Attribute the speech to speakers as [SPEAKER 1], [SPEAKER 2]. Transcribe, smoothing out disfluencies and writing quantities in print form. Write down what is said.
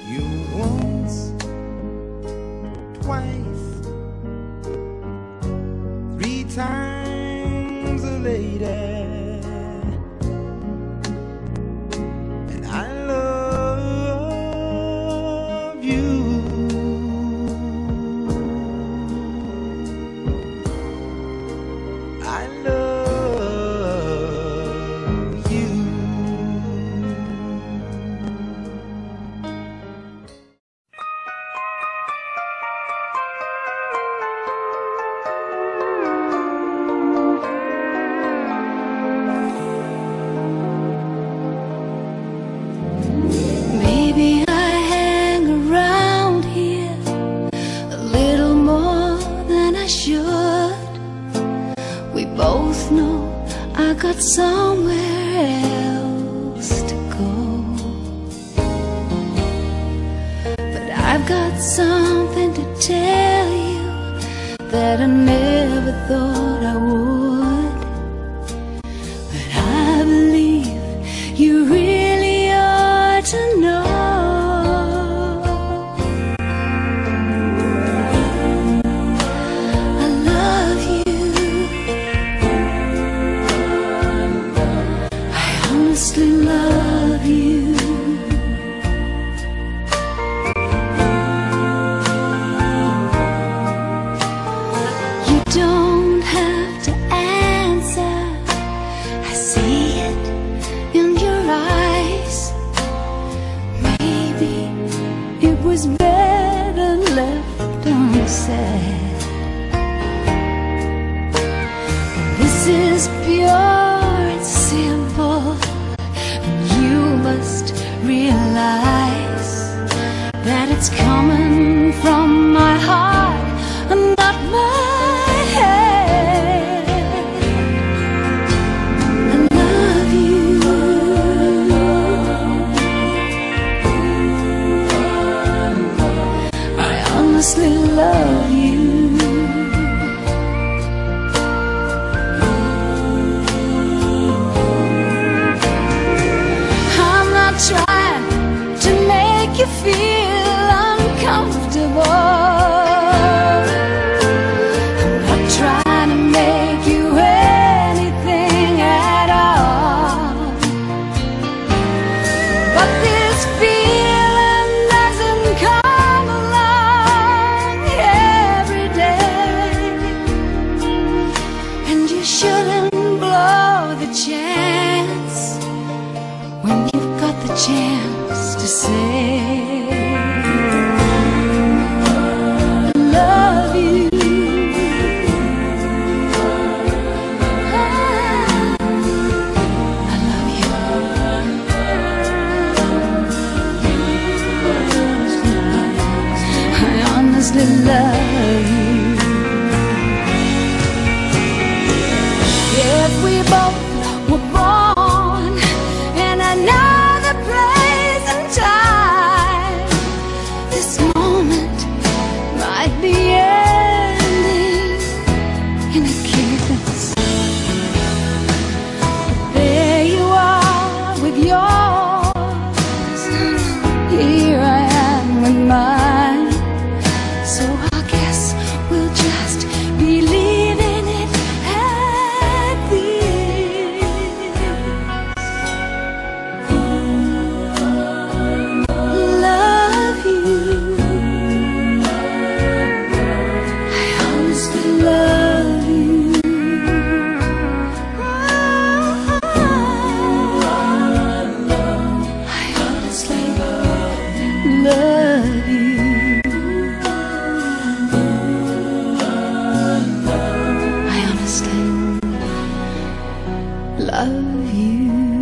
[SPEAKER 1] you once, twice, three times a lady. And I love you. I love you.
[SPEAKER 2] Maybe I hang around here a little more than I should. We both know I got somewhere else to go, but I've got something to tell you that I never thought I would. But I believe you really ought to know. I love you. I honestly love you. You don't have to answer. I see it in your eyes. Maybe it was better left unsaid. This is pure and simple, and you must realize that it's coming from my heart and not my head. I love you. I honestly love you. I'm not trying to make you feel uncomfortable. I'm not trying to make you anything at all. But this feeling doesn't come along every day, and you shouldn't blow the chance when you've got the chance to say I love you. I love you. I honestly love you. If we both were born in another place and time, this moment might be ending in a kiss. But there you are with yours, here I am with mine. So I guess we'll just be leaving it at this. Love you. I honestly love you. I honestly love you. I honestly love you.